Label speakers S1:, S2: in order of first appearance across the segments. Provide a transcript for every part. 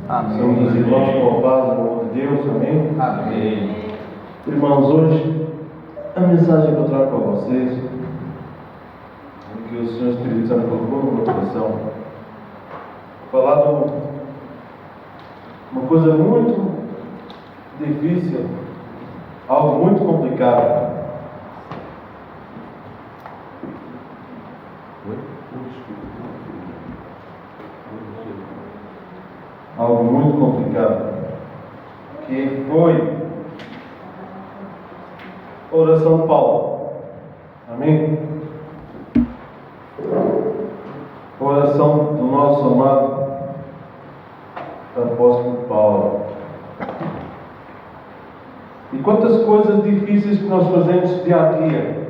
S1: Amém.
S2: Somos irmãos com a paz e o amor de Deus. Amém?
S1: Amém.
S2: Irmãos, hoje a mensagem que eu trago para vocês, que o Senhor Espírito Santo colocou no meu coração, falar de uma coisa muito difícil, algo muito complicado. Algo muito complicado, que foi a oração de Paulo. Amém? A oração do nosso amado apóstolo Paulo. E quantas coisas difíceis que nós fazemos dia a dia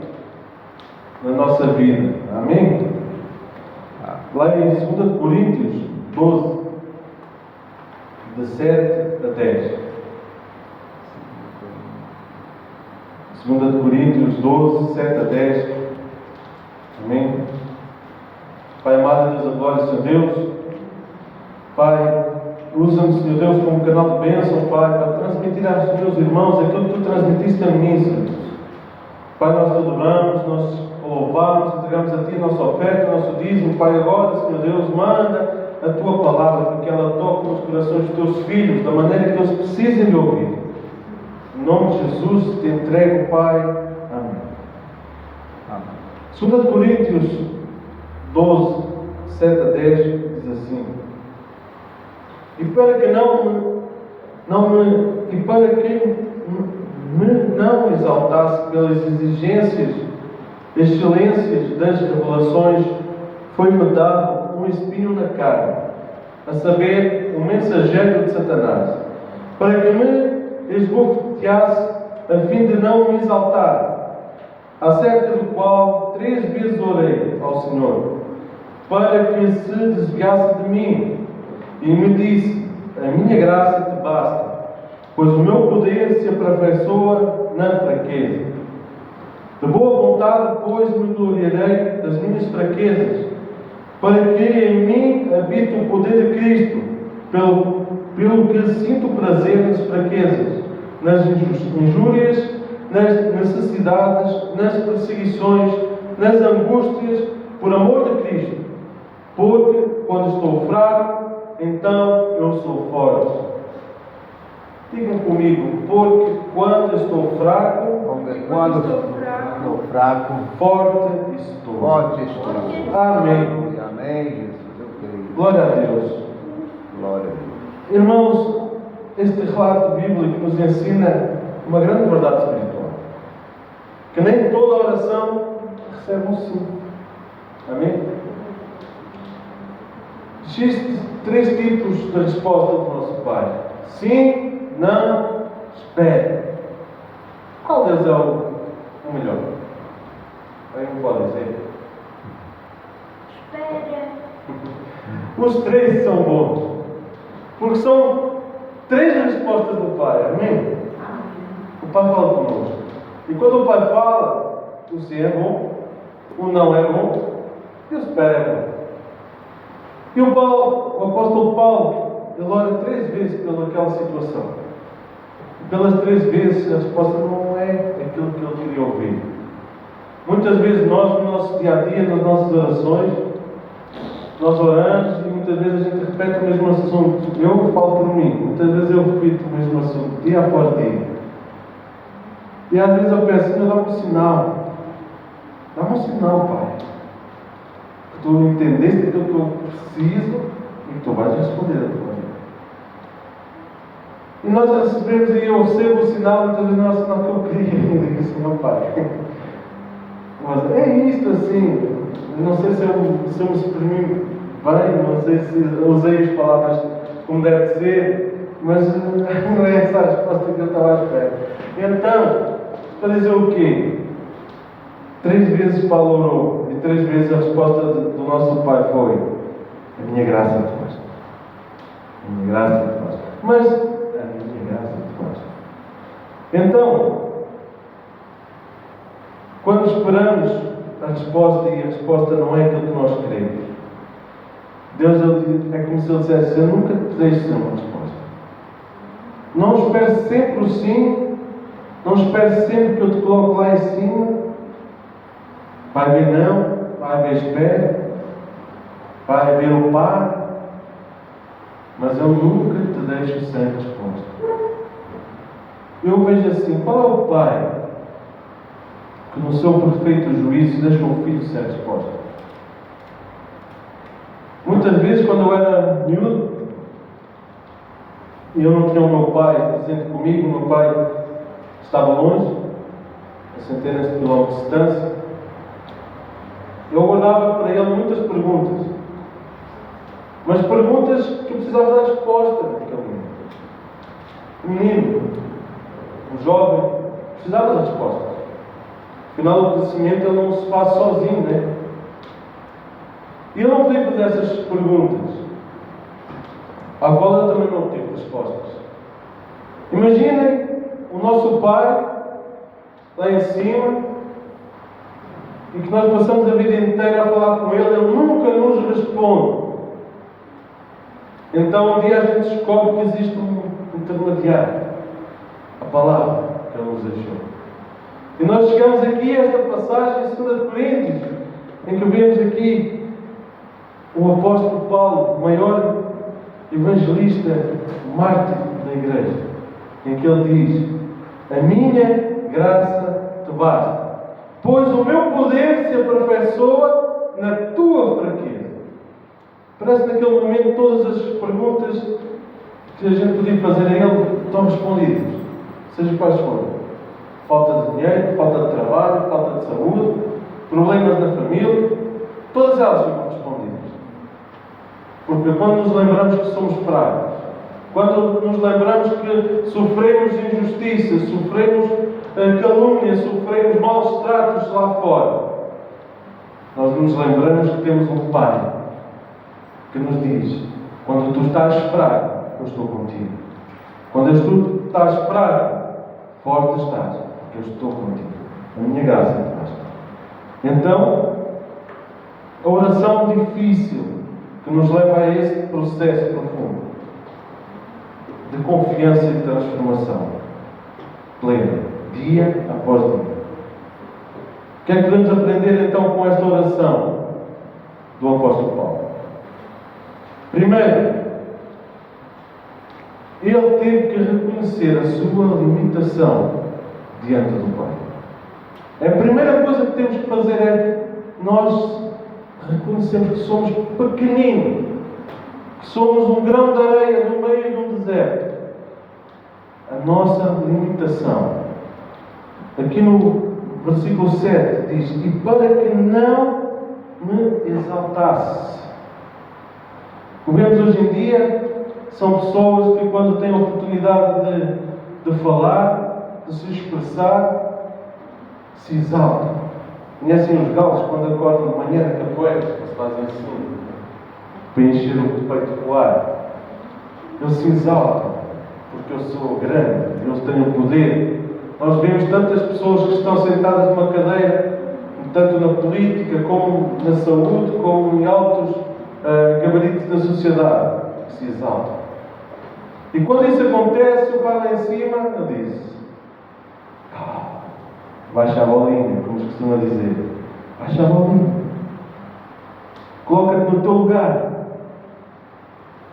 S2: na nossa vida. Amém? Lá em 2 Coríntios 12, de 7 a 10. 2 Coríntios 12, 7 a 10. Amém? Pai amado, Deus, glória, Senhor Deus. Pai, usa-me, Senhor Deus, como canal de bênção, Pai, para transmitir aos meus irmãos aquilo que Tu transmitiste a mim, Senhor Deus. Pai, nós te adoramos, nós louvamos, entregamos a Ti a nossa oferta, o nosso dízimo. Pai, agora, Senhor Deus, manda a Tua palavra, para que ela toque nos corações dos Teus filhos, da maneira que eles precisem de ouvir. Em nome de Jesus, te entrego, Pai. Amém. Amém. 2 Coríntios 12, 7 a 10, diz assim: E para que me não exaltasse pelas exigências, excelências das revelações, foi-me dado um espinho na carne, a saber, um mensageiro de Satanás, para que me esbofeteasse, a fim de não me exaltar, acerca do qual 3 vezes orei ao Senhor, para que se desviasse de mim, e me disse: a minha graça te basta, pois o meu poder se aperfeiçoa na fraqueza. De boa vontade, pois, me gloriarei das minhas fraquezas, para que em mim habite o poder de Cristo, pelo que sinto prazer nas fraquezas, nas injúrias, nas necessidades, nas perseguições, nas angústias, por amor de Cristo. Porque quando estou fraco, então eu sou forte. Digam comigo: porque quando estou fraco, forte estou. Amém.
S1: Amém, Jesus. Eu creio.
S2: Glória a Deus.
S1: Glória a Deus.
S2: Irmãos, este relato bíblico nos ensina uma grande verdade espiritual: que nem toda oração recebe um sim. Amém? Existem 3 tipos de resposta do nosso Pai: sim, não, espere. Qual deles é o melhor? Alguém pode dizer?
S3: Espera.
S2: Os 3 são bons, porque são 3 respostas do Pai. Amém? O Pai fala conosco. E quando o Pai fala, o sim é bom, o não é bom e o espera é bom. E o apóstolo Paulo, ele ora 3 vezes pelaquela situação. E pelas 3 vezes a resposta não é aquilo que ele queria ouvir. Muitas vezes nós, no nosso dia a dia, nas nossas orações, nós oramos e muitas vezes a gente repete o mesmo assunto. Eu falo por mim, muitas vezes eu repito o mesmo assunto, dia após dia. E às vezes eu penso: Senhor, dá-me um sinal. Dá-me um sinal, Pai. Que tu entendeste aquilo que eu preciso e que tu vais responder a tua vida. E nós recebemos, e eu recebo o sinal, muitas vezes não é o sinal que eu queria. Eu digo: Senhor, Pai. Mas é isto assim. Não sei se eu me exprimi bem, não sei se usei as palavras como deve ser, mas não é essa a resposta que eu estava à espera. Então, para dizer o quê? 3 vezes Paulo orou e 3 vezes a resposta do nosso Pai foi: a minha graça te basta. A minha graça te basta. Mas a minha graça te basta. Então, quando esperamos a resposta e a resposta não é aquilo que nós queremos, Deus é como se Ele dissesse: eu nunca te deixo sem uma resposta. Não espere sempre o sim, não espere sempre que eu te coloque lá em cima. Vai ver não, vai ver espera, vai ver o Pai, mas eu nunca te deixo sem resposta. Eu vejo assim: qual é o Pai que no seu perfeito juízo deixa o filho sem resposta? Muitas vezes, quando eu era miúdo e eu não tinha o meu pai presente comigo, o meu pai estava longe, a centenas de quilómetros de distância, eu guardava para ele muitas perguntas, mas perguntas que eu precisava dar resposta naquele momento. O menino, o jovem, precisava da resposta. Afinal, o crescimento ele não se faz sozinho, né? E eu não podia fazer essas perguntas, à qual eu também não tive respostas. Imaginem o nosso Pai lá em cima, e que nós passamos a vida inteira a falar com Ele nunca nos responde. Então um dia a gente descobre que existe um intermediário, a palavra que Ele nos deixou. E nós chegamos aqui a esta passagem em 2 Coríntios, em que vemos aqui o apóstolo Paulo, o maior evangelista, mártir da igreja, em que ele diz: a minha graça te basta, pois o meu poder se aperfeiçoa na tua fraqueza. Parece que naquele momento todas as perguntas que a gente podia fazer a ele estão respondidas, seja quais forem. Falta de dinheiro, falta de trabalho, falta de saúde, problemas na família, todas elas ficam respondidas. Porque quando nos lembramos que somos fracos, quando nos lembramos que sofremos injustiça, sofremos calúnia, sofremos maus tratos lá fora, nós nos lembramos que temos um Pai que nos diz: quando tu estás fraco, eu estou contigo. Quando tu estás fraco, forte estás, porque eu estou contigo. A minha graça te basta. Então, a oração difícil que nos leva a esse processo profundo de confiança e de transformação plena, dia após dia. O que é que podemos aprender então com esta oração do apóstolo Paulo? Primeiro, ele teve que reconhecer a sua limitação diante do Pai. A primeira coisa que temos que fazer é nós reconhecermos que somos pequeninos, que somos um grão de areia no meio de um deserto. A nossa limitação. Aqui no versículo 7 diz: e para que não me exaltasse. O que vemos hoje em dia são pessoas que, quando têm a oportunidade de falar, de se expressar, se exaltam. Conhecem os galos quando acordam de manhã na capoeira, eles fazem assim, para encher o peito com ar. Eles se exaltam, porque eu sou grande, eles têm o poder. Nós vemos tantas pessoas que estão sentadas numa cadeira, tanto na política, como na saúde, como em altos gabaritos da sociedade, que se exaltam. E quando isso acontece, o pai lá em cima, ele diz: baixa a bolinha, como se costuma dizer. Baixa a bolinha. Coloca-te no teu lugar.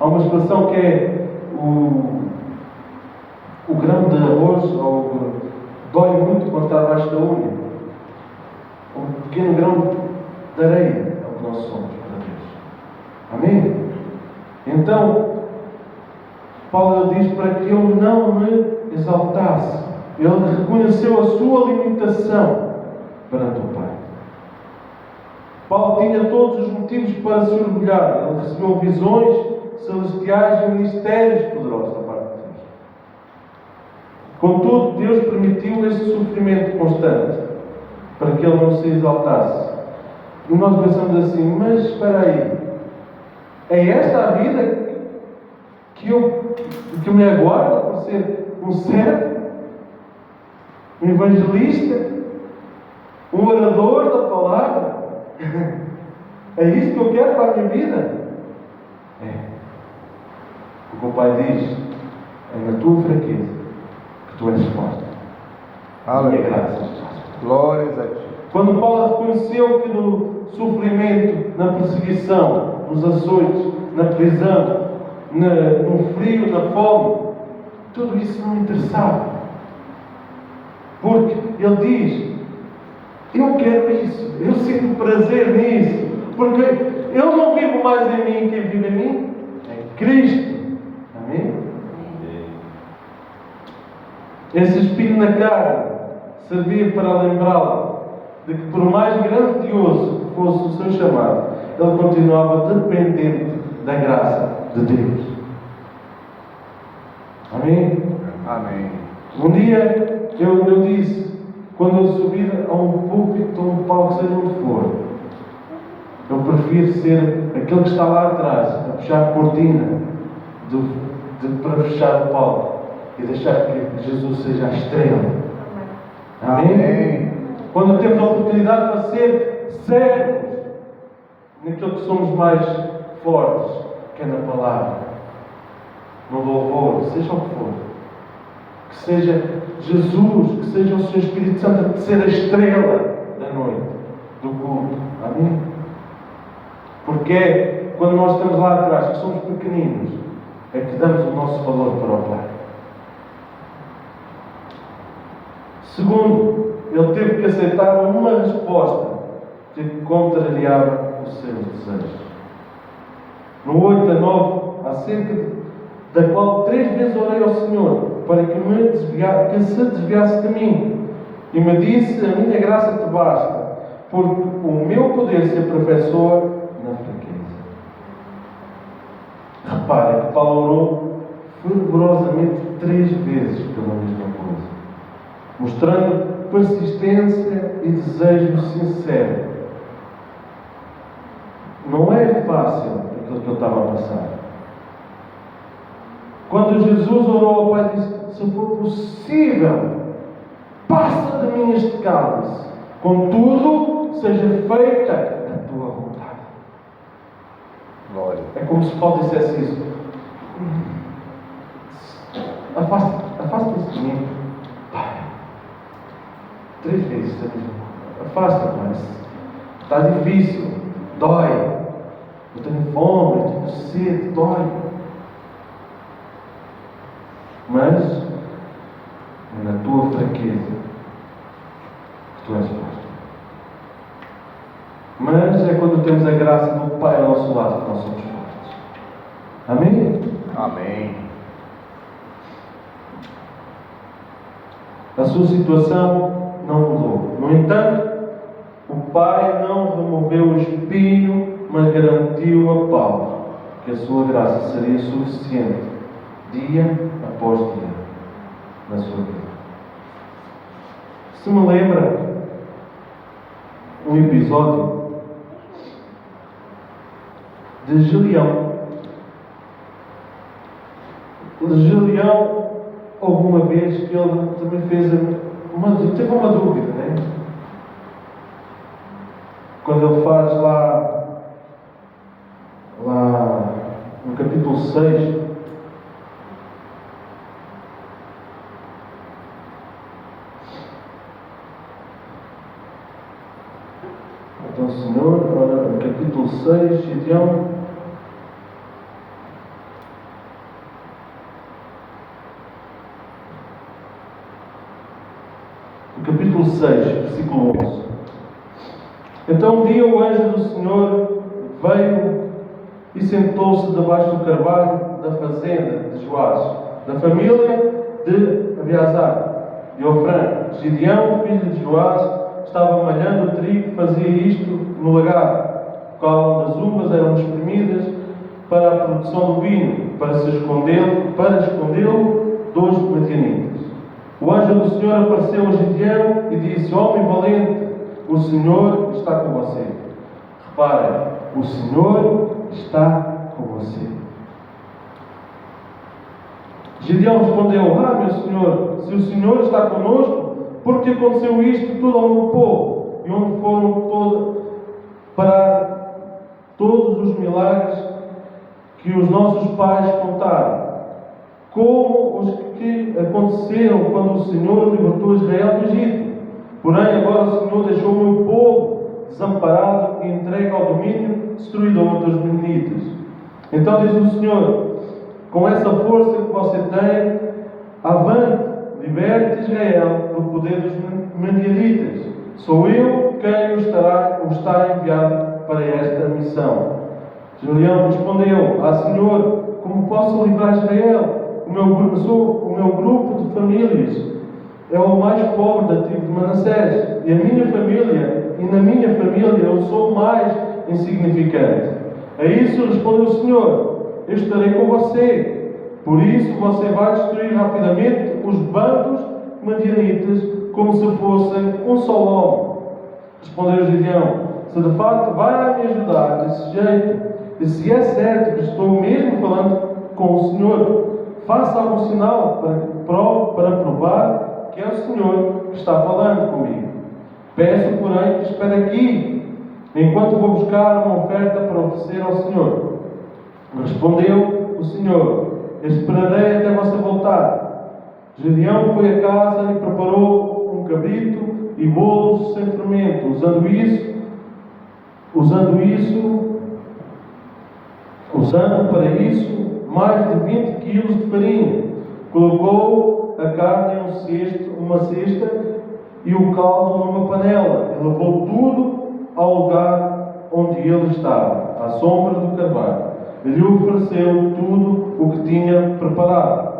S2: Há uma expressão que é o grão de arroz, ou dói muito quando está abaixo da unha. Um pequeno grão de areia é o que nós somos para Deus. Amém? Então, Paulo diz para que eu não me exaltasse. Ele reconheceu a sua limitação perante o Pai. Paulo tinha todos os motivos para se orgulhar. Ele recebeu visões celestiais e ministérios poderosos da parte de Deus. Contudo, Deus permitiu esse sofrimento constante para que ele não se exaltasse. E nós pensamos assim: mas espera aí, é esta a vida que me aguarda para ser um servo, um evangelista, um orador da palavra? É isso que eu quero para a minha vida? É. Porque o Pai diz: é na tua fraqueza que tu és forte. Minha
S1: Aleluia.
S2: graça.
S1: Glórias a ti.
S2: Quando Paulo reconheceu que no sofrimento, na perseguição, nos açoites, na prisão, no frio, na fome, tudo isso não interessava. Porque ele diz: eu quero isso, eu sinto prazer nisso, porque eu não vivo mais em mim, quem vive em mim é Cristo. Amém? Esse espinho na cara servia para lembrá-lo de que, por mais grandioso que fosse o seu chamado, ele continuava dependente da graça de Deus. Amém?
S1: Amém.
S2: Um dia eu disse, quando eu subir a um púlpito ou um palco, seja onde for, eu prefiro ser aquele que está lá atrás, a puxar a cortina para fechar o palco e deixar que Jesus seja a estrela. Amém?
S1: Amém.
S2: Quando temos a oportunidade para ser cegos naquilo que somos mais fortes, que é na palavra, no louvor, seja o que for. Que seja Jesus, que seja o Seu Espírito Santo a ser a estrela da noite, do culto. Amém? Porque é quando nós estamos lá atrás, que somos pequeninos, é que damos o nosso valor para o Pai. Segundo, ele teve que aceitar uma resposta que contrariava os seus desejos. No 8 a 9, acerca da qual 3 vezes orei ao Senhor para que se desviasse de mim. E me disse: a minha graça te basta, porque o meu poder se aperfeiçoa na fraqueza. Repare que Paulo orou fervorosamente 3 vezes pela mesma coisa, mostrando persistência e desejo sincero. Não é fácil aquilo que ele estava a passar. Quando Jesus orou ao Pai, disse: se for possível, passa de mim este cálice, contudo, seja feita a tua vontade.
S1: Glória.
S2: É como se Paulo dissesse isso: afasta-te de mim, Pai. 3 vezes a mesma coisa. Afasta-te, Pai. Está difícil, dói. Eu tenho fome, eu tenho sede, dói. Mas é na tua fraqueza que tu és forte. Mas é quando temos a graça do Pai ao nosso lado que nós somos fortes. Amém?
S1: Amém.
S2: A sua situação não mudou. No entanto, o Pai não removeu o espinho, mas garantiu a Paulo que a sua graça seria suficiente dia após dia na sua vida. Se me lembra um episódio de Gileão. Gileão, houve uma vez que ele também teve uma dúvida, né? Quando ele faz lá no capítulo 6, então, Senhor, ora, no capítulo 6, Gideão, no capítulo 6, versículo 11. Então um dia o anjo do Senhor veio e sentou-se debaixo do carvalho da fazenda de Joás, da família de Abiasar, de Ofrã. Gideão, filho de Joás, estava malhando o trigo e fazia isto no lagar, onde as uvas eram espremidas para a produção do vinho, para escondê-lo dos madianitas. O anjo do Senhor apareceu a Gideão e disse: homem valente, o Senhor está com você. Reparem, o Senhor está com você. Gideão respondeu: meu Senhor, se o Senhor está conosco, por que aconteceu isto tudo ao meu povo? E onde foram para todos os milagres que os nossos pais contaram, como os que aconteceram quando o Senhor libertou Israel do Egito. Porém, agora o Senhor deixou o meu povo desamparado e entregue ao domínio destruidor dos Madianitas. Então diz o Senhor: com essa força que você tem, avante, liberte Israel do poder dos Madianitas. Sou eu quem o está enviado para esta missão. Gideão respondeu: Senhor, como posso livrar Israel? O meu grupo de famílias é o mais pobre da tribo de Manassés, e na minha família eu sou o mais insignificante. A isso respondeu o Senhor: eu estarei com você. Por isso você vai destruir rapidamente os bandos madianitas, como se fossem um só homem. Respondeu Gideão: se de facto vai me ajudar desse jeito, e se é certo que estou mesmo falando com o Senhor, faça algum sinal para provar que é o Senhor que está falando comigo. Peço, porém, que espere aqui, enquanto vou buscar uma oferta para oferecer ao Senhor. Respondeu o Senhor: esperarei até você voltar. Gideão foi a casa e preparou um cabrito e bolos sem fermento, usando para isso mais de 20 quilos de farinha. Colocou a carne em uma cesta e o caldo numa panela, e levou tudo ao lugar onde ele estava, à sombra do carvalho. E lhe ofereceu tudo o que tinha preparado.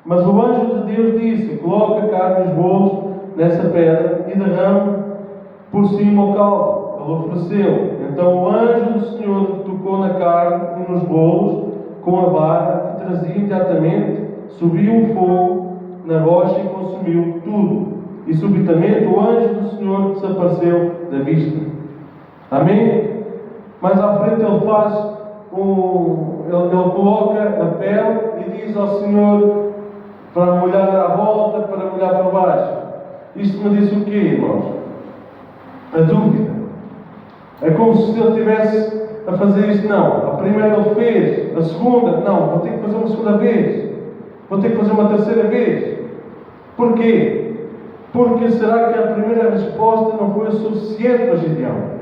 S2: Mas o anjo de Deus disse: coloque a carne e os bolos nessa pedra e derrame por cima o caldo. Ele ofereceu. Então o anjo do Senhor tocou na carne e nos bolos com a vara que trazia imediatamente, subiu um fogo na rocha e consumiu tudo. E subitamente o anjo do Senhor desapareceu da vista. Amém? Mais à frente ele coloca a pele e diz ao Senhor para molhar à volta, para molhar para baixo. Isto me diz o quê, irmãos? A dúvida. É como se ele estivesse a fazer isto. Não, a primeira ele fez, a segunda, não, vou ter que fazer uma segunda vez, vou ter que fazer uma terceira vez. Porquê? Porque será que a primeira resposta não foi suficiente para Gideão?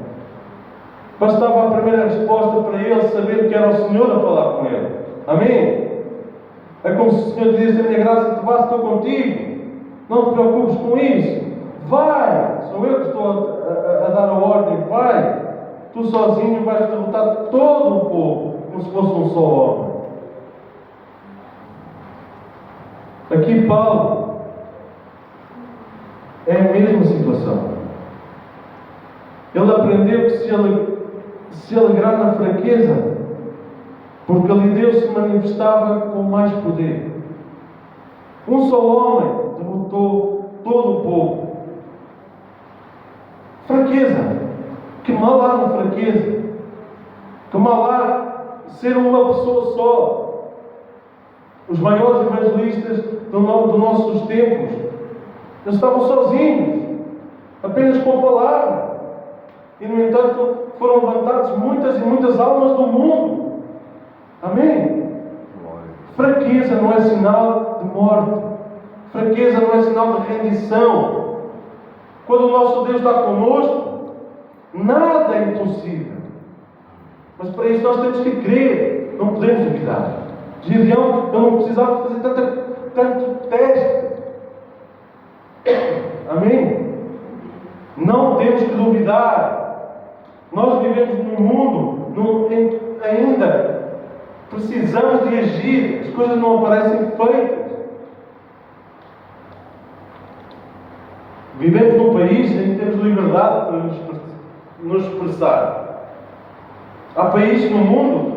S2: Bastava a primeira resposta para ele saber que era o Senhor a falar com ele. Amém? É como se o Senhor dizesse: a minha graça te basta, estou contigo, não te preocupes com isso, vai, sou eu que estou a dar a ordem, vai, tu sozinho vais derrotar todo o povo, como se fosse um só homem. Aqui Paulo é a mesma situação. Ele aprendeu que se alegrar na fraqueza, porque ali Deus se manifestava com mais poder. Um só homem derrotou todo o povo. Fraqueza. Que mal há na fraqueza? Que mal há ser uma pessoa só? Os maiores evangelistas dos nossos tempos, eles estavam sozinhos, apenas com a palavra. E, no entanto, foram levantadas muitas e muitas almas do mundo. Amém? Fraqueza não é sinal de morte. Fraqueza não é sinal de rendição. Quando o nosso Deus está connosco, nada é impossível. Mas para isso nós temos que crer. Não podemos duvidar. Gideão, eu não precisava fazer tanto teste. Amém? Não temos que duvidar. Nós vivemos num mundo em que ainda precisamos de agir. As coisas não aparecem feitas. Vivemos num país em que temos liberdade para nos expressar. Há países no mundo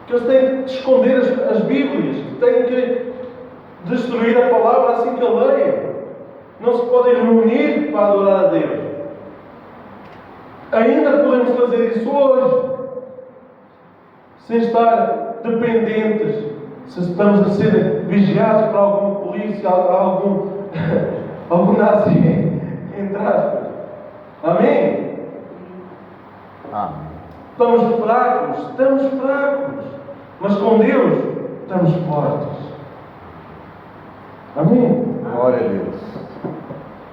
S2: que eles têm que esconder as Bíblias, que têm que destruir a palavra assim que a leiam. Não se podem reunir para adorar a Deus. Ainda podemos fazer isso hoje, sem estar dependentes, se estamos a ser vigiados por alguma polícia, algum nazi, entre aspas. Amém?
S1: Amém.
S2: Estamos fracos. Mas com Deus, estamos fortes. Amém?
S1: Glória a Deus.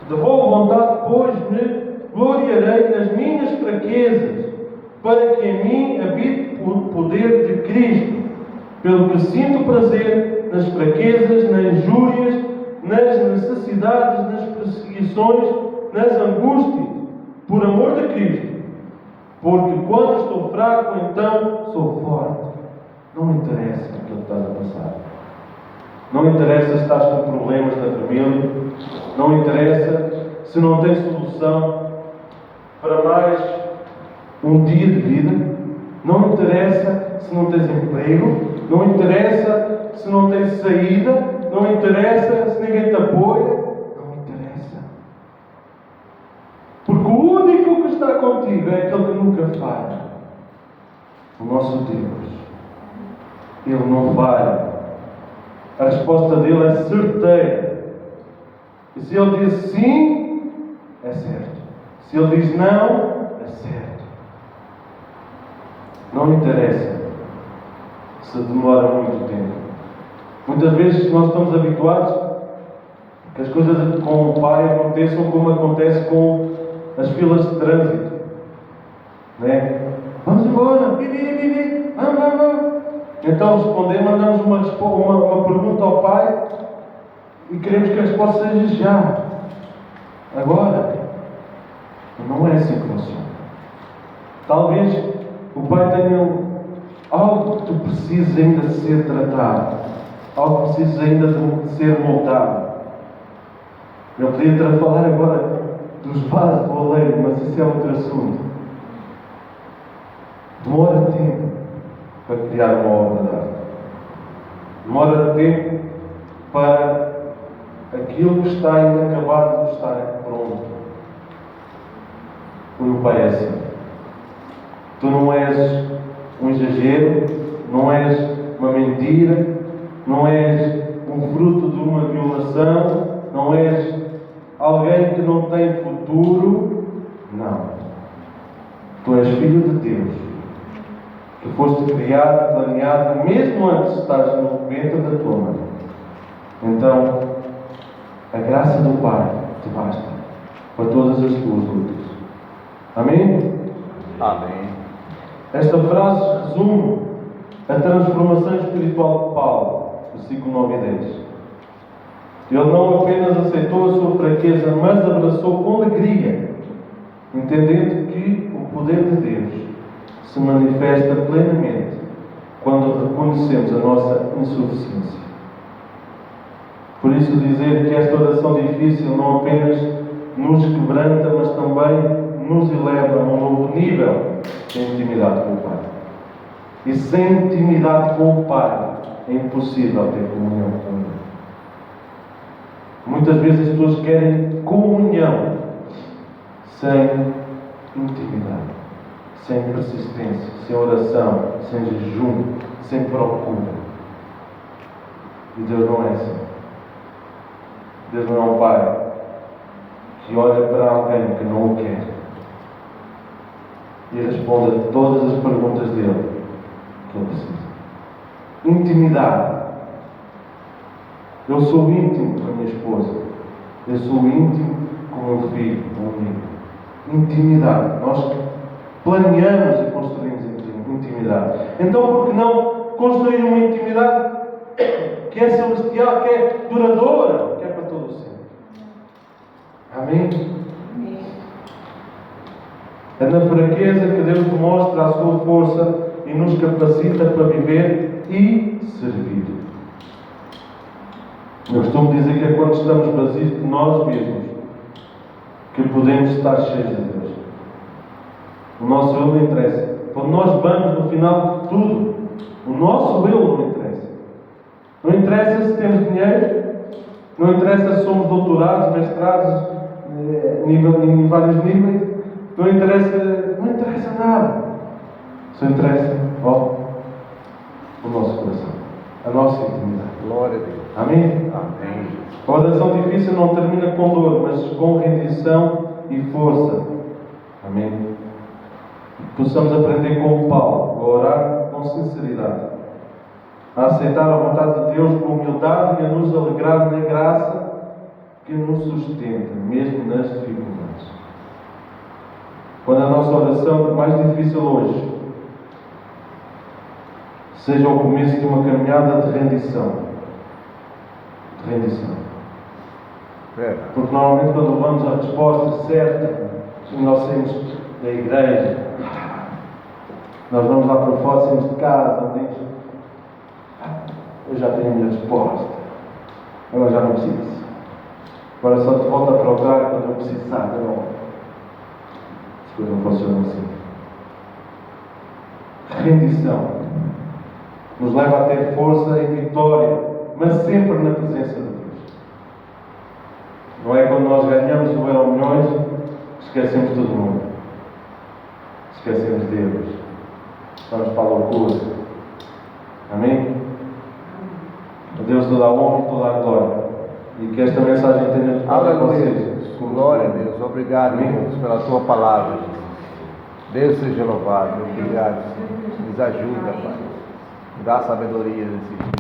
S2: De boa vontade, pois, me gloriarei nas minhas fraquezas, para que em mim habite o poder de Cristo, pelo que sinto prazer nas fraquezas, nas injúrias, nas necessidades, nas perseguições, nas angústias, por amor de Cristo. Porque quando estou fraco, então sou forte. Não interessa o que estás a passar. Não interessa se estás com problemas na família. Não interessa se não tens solução para mais um dia de vida. Não interessa se não tens emprego. Não interessa se não tens saída. Não interessa se ninguém te apoia. Não interessa. Porque o único que está contigo é aquele que nunca falha. O nosso Deus. Ele não falha. A resposta dele é certeira. E se ele diz sim, é certo. Se ele diz não, é certo. Não interessa se demora muito tempo. Muitas vezes nós estamos habituados que as coisas com o Pai aconteçam como acontece com as filas de trânsito. Não é? Vamos embora, vamos. Então respondemos, mandamos uma pergunta ao Pai e queremos que a resposta seja já. Agora. Não é assim que funciona. Talvez o Pai tenha algo que tu precisas ainda de ser tratado. Algo que precisas ainda de ser moldado. Eu podia estar a falar agora dos vasos do oleiro, mas isso é outro assunto. Demora tempo para criar uma obra de arte. Demora tempo para aquilo que está inacabado de estar pronto. O meu Pai é assim. Tu não és um exagero, não és uma mentira, não és um fruto de uma violação, não és alguém que não tem futuro. Não. Tu és filho de Deus. Tu foste criado, planeado, mesmo antes de estares no ventre da tua mãe. Então, a graça do Pai te basta para todas as tuas lutas. Amém?
S1: Amém.
S2: Esta frase resume a transformação espiritual de Paulo, versículo 9 e 10. Ele não apenas aceitou a sua fraqueza, mas abraçou com alegria, entendendo que o poder de Deus se manifesta plenamente quando reconhecemos a nossa insuficiência. Por isso dizer que esta oração difícil não apenas nos quebranta, mas também nos eleva a um novo nível de intimidade com o Pai. E sem intimidade com o Pai é impossível ter comunhão com Ele. Muitas vezes as pessoas querem comunhão sem intimidade, sem persistência, sem oração, sem jejum, sem procura. E Deus não é assim. Deus não é um Pai que olha para alguém que não o quer e responde a todas as perguntas dele que ele precisa. Intimidade. Eu sou íntimo com a minha esposa. Eu sou íntimo com o meu filho, com o amigo. Intimidade. Nós planeamos e construímos intimidade. Então, por que não construir uma intimidade que é celestial, que é duradoura, que é para todo o sempre? Amém? É na fraqueza que Deus demonstra a sua força e nos capacita para viver e servir. Eu costumo dizer que é quando estamos vazios de nós mesmos que podemos estar cheios de Deus. O nosso eu não interessa. Quando nós vamos no final de tudo, o nosso eu não interessa. Não interessa se temos dinheiro, não interessa se somos doutorados, mestrados, em vários níveis. Não interessa nada. Só interessa o nosso coração, a nossa intimidade.
S1: Glória a Deus.
S2: Amém?
S1: Amém.
S2: A oração difícil não termina com dor, mas com rendição e força. Amém? possamos aprender com o Paulo, a orar com sinceridade, a aceitar a vontade de Deus com humildade e a nos alegrar na graça que nos sustenta, mesmo nas dificuldades. Quando a nossa oração mais difícil hoje seja o começo de uma caminhada de rendição. De rendição. Porque normalmente quando levamos a resposta certa, nós saímos da igreja, nós vamos lá para fora, saímos de casa, dizemos, eu já tenho a minha resposta, agora já não preciso. Agora só te volto a procurar quando eu precisar de novo. As coisas não funcionam assim. Rendição nos leva a ter força e vitória, mas sempre na presença de Deus. Não é quando nós ganhamos o Euro Milhões que esquecemos todo mundo. Esquecemos Deus. Vamos para a loucura. Amém? A Deus toda a honra e toda a glória. E que esta mensagem tenha para vocês.
S1: Glória a Deus. Obrigado, Deus, pela tua palavra. Deus seja louvado. Obrigado, Senhor. Nos ajuda, Pai. Dá sabedoria nesse dia.